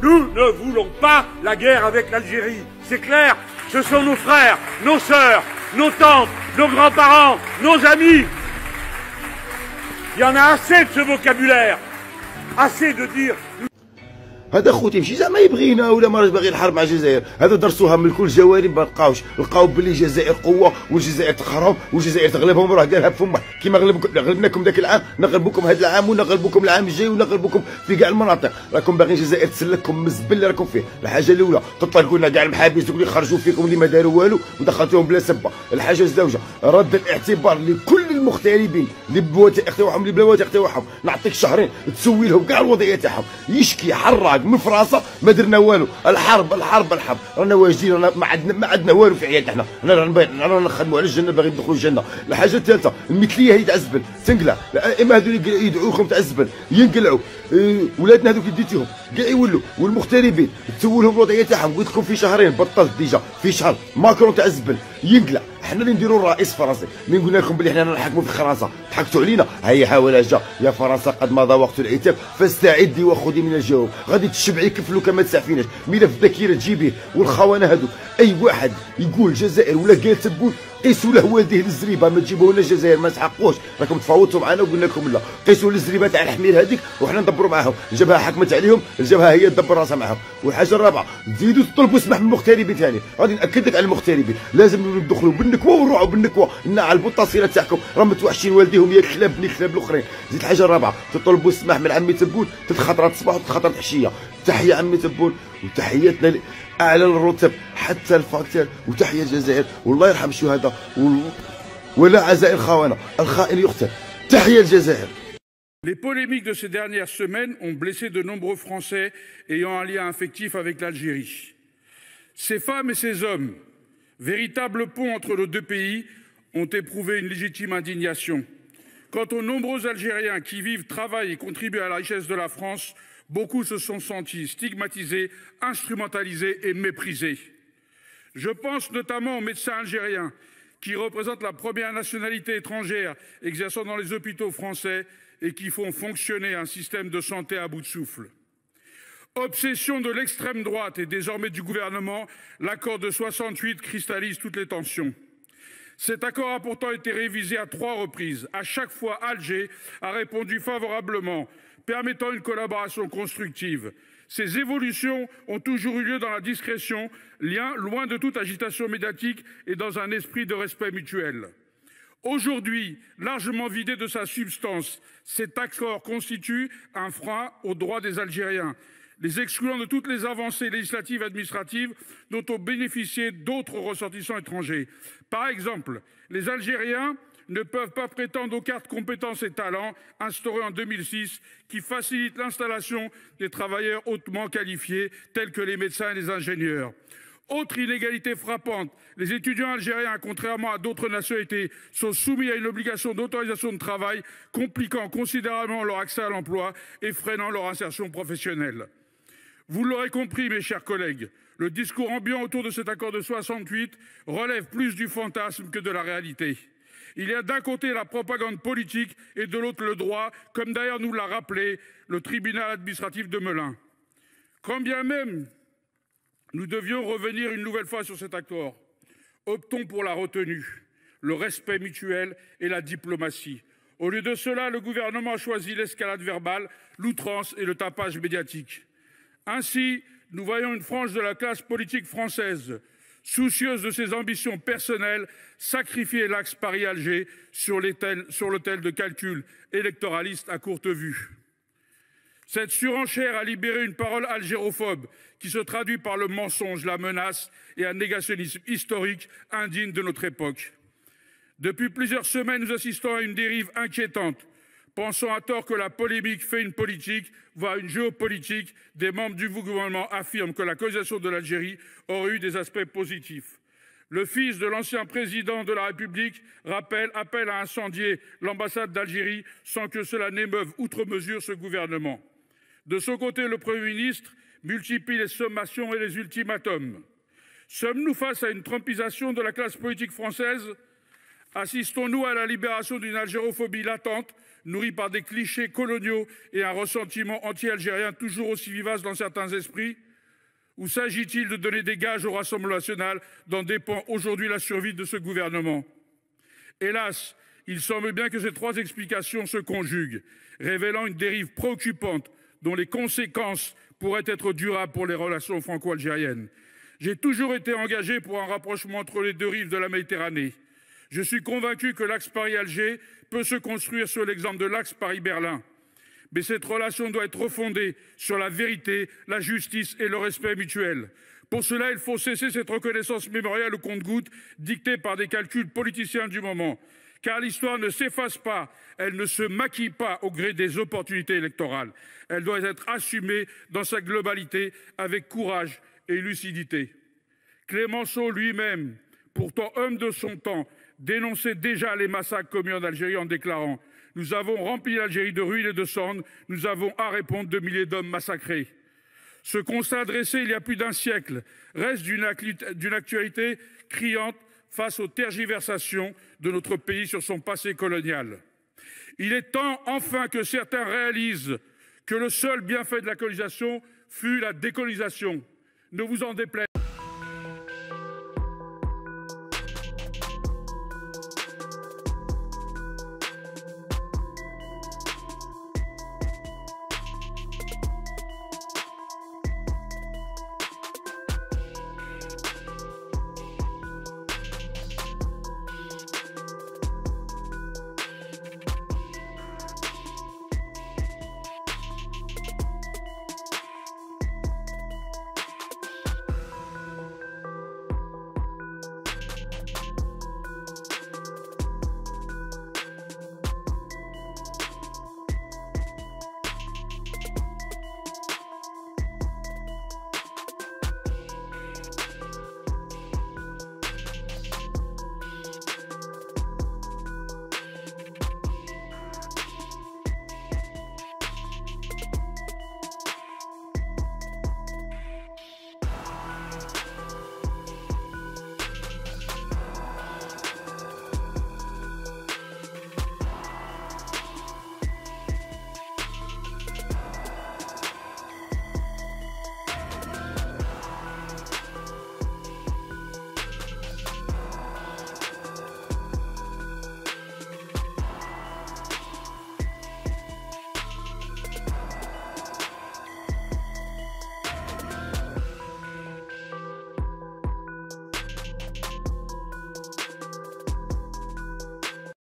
Nous ne voulons pas la guerre avec l'Algérie. C'est clair, ce sont nos frères, nos sœurs, nos tantes, nos grands-parents, nos amis. Il y en a assez de ce vocabulaire. Assez de dire... هذا خوتي ماشي زعما يبغينا ولا ما باغي الحرب مع الجزائر، هذا درسوها من كل الجوانب ما لقاوش، لقاو باللي الجزائر قوه والجزائر تقهرهم والجزائر تغلبهم، راه قالها بفمه كيما غلبناكم ذاك العام نغلبوكم هذا العام ونغلبوكم العام الجاي ونغلبوكم في كاع المناطق، راكم باغيين الجزائر تسلككم من الزبل اللي راكم فيه، الحاجه الاولى تطلقوا لنا كاع المحابس اللي خرجوا فيكم اللي ما داروا والو ودخلتوهم بلا سبه، الحاجه الزوجه رد الاعتبار لكل المغتربين اللي بوثائق تاعهم اللي بلا وثائق تاعهم، نعطيك شهرين تسوي لهم كاع الوضعيه تاعهم، يشكي حراق من فرنسا ما درنا والو، الحرب الحرب الحرب، رانا واجدين رانا ما عندنا والو في حياتنا حنا، رانا نخدموا على الجنه باغيين ندخلوا الجنه، الحاجه الثالثه المثليه هي تاع الزبل تنقلع، الائمه هذو اللي يدعوكم تاع الزبل ينقلعوا، ولادنا هذوك ديتيهم كاع يولوا، والمغتربين تسول لهم الوضعيه تاعهم، قلت لكم في شهرين بطلت ديجا، في شهر ماكرون تاع الزبل ينقلع، حنا اللي نديروا الرئيس فرنسي، من قلنا لكم بلي حنا نحكموا في فرنسا، ضحكتوا علينا، هيا ولا جا، يا فرنسا قد مضى وقت العتاب فاستعدي وخذي من الجواب، غادي تشبعي كفلو كما تسعفيناش، ملف ذاكره تجيبيه والخونه هذو، اي واحد يقول الجزائر ولا قال تبون قيسوا له والديه للزريبه، ما تجيبوه لنا الجزائر ما نسحقوش، راكم تفاوضتوا معنا وقلنا لكم لا، قيسوا للزريبه تاع الحمير هذيك وحنا ندبروا معاهم، الجبهه حكمت عليهم، الجبهه هي تدبر راسها معاهم، والحاجه الرابعه تزيدوا تطلبوا سماح من المغتربين ثاني، غادي ناكد لك على المغتربين، لازم ندخلوا بالنكوه ونروحوا بالنكوه، نعلبوا التصويره تاعكم، راه متوحشين والديهم يا كلاب بني كلاب الاخرين، زيد الحاجه الرابعه تطلبوا السماح من عمي تبون، تتخطرات الصباح وتتخطرات العشيه، تحيه عمي تبون وتحياتنا اعلى الرتب حتى الفاكتور، وتحيه الجزائر والله يرحم الشهداء ولا عزائر خونه، الخائن يقتل، تحيه الجزائر. Les polémiques de ces dernières semaines ont blessé de nombreux Français ayant un lien affectif avec l'Algérie. Ces femmes et ces hommes, véritables ponts entre nos deux pays, ont éprouvé une légitime indignation. Quant aux nombreux Algériens qui vivent, travaillent et contribuent à la richesse de la France, beaucoup se sont sentis stigmatisés, instrumentalisés et méprisés. Je pense notamment aux médecins algériens qui représentent la première nationalité étrangère exerçant dans les hôpitaux français et qui font fonctionner un système de santé à bout de souffle. Obsession de l'extrême droite et désormais du gouvernement, l'accord de 68 cristallise toutes les tensions. Cet accord a pourtant été révisé à 3 reprises. À chaque fois, Alger a répondu favorablement, permettant une collaboration constructive. Ces évolutions ont toujours eu lieu dans la discrétion, loin de toute agitation médiatique et dans un esprit de respect mutuel. Aujourd'hui, largement vidé de sa substance, cet accord constitue un frein aux droits des Algériens, les excluant de toutes les avancées législatives et administratives dont ont bénéficié d'autres ressortissants étrangers. Par exemple, les Algériens ne peuvent pas prétendre aux cartes compétences et talents instaurées en 2006 qui facilitent l'installation des travailleurs hautement qualifiés tels que les médecins et les ingénieurs. Autre inégalité frappante, les étudiants algériens, contrairement à d'autres nationalités, sont soumis à une obligation d'autorisation de travail, compliquant considérablement leur accès à l'emploi et freinant leur insertion professionnelle. Vous l'aurez compris, mes chers collègues, le discours ambiant autour de cet accord de 68 relève plus du fantasme que de la réalité. Il y a d'un côté la propagande politique et de l'autre le droit, comme d'ailleurs nous l'a rappelé le tribunal administratif de Melun. Quand bien même nous devions revenir une nouvelle fois sur cet accord, optons pour la retenue, le respect mutuel et la diplomatie. Au lieu de cela, le gouvernement a choisi l'escalade verbale, l'outrance et le tapage médiatique. Ainsi, nous voyons une frange de la classe politique française, soucieuse de ses ambitions personnelles, sacrifier l'axe Paris-Alger sur l'autel de calculs électoralistes à courte vue. Cette surenchère a libéré une parole algérophobe qui se traduit par le mensonge, la menace et un négationnisme historique indigne de notre époque. Depuis plusieurs semaines, nous assistons à une dérive inquiétante. Pensant à tort que la polémique fait une politique, voire une géopolitique, des membres du gouvernement affirment que la colonisation de l'Algérie aurait eu des aspects positifs. Le fils de l'ancien président de la République appelle à incendier l'ambassade d'Algérie sans que cela n'émeuve outre mesure ce gouvernement. De son côté, le Premier ministre multiplie les sommations et les ultimatums. Sommes-nous face à une trumpisation de la classe politique française ? Assistons-nous à la libération d'une algérophobie latente, nourrie par des clichés coloniaux et un ressentiment anti-algérien toujours aussi vivace dans certains esprits? Ou s'agit-il de donner des gages au Rassemblement national dont dépend aujourd'hui la survie de ce gouvernement? Hélas, il semble bien que ces trois explications se conjuguent, révélant une dérive préoccupante dont les conséquences pourraient être durables pour les relations franco-algériennes. J'ai toujours été engagé pour un rapprochement entre les deux rives de la Méditerranée. Je suis convaincu que l'axe Paris-Alger peut se construire sur l'exemple de l'axe Paris-Berlin. Mais cette relation doit être refondée sur la vérité, la justice et le respect mutuel. Pour cela, il faut cesser cette reconnaissance mémorielle au compte-gouttes dictée par des calculs politiciens du moment. Car l'histoire ne s'efface pas, elle ne se maquille pas au gré des opportunités électorales. Elle doit être assumée dans sa globalité avec courage et lucidité. Clémenceau lui-même, pourtant homme de son temps, dénonçait déjà les massacres commis en Algérie en déclarant « Nous avons rempli l'Algérie de ruines et de cendres, nous avons à répondre de milliers d'hommes massacrés ». Ce constat dressé il y a plus d'un siècle reste d'une actualité criante face aux tergiversations de notre pays sur son passé colonial. Il est temps enfin que certains réalisent que le seul bienfait de la colonisation fut la décolonisation. Ne vous en déplaise.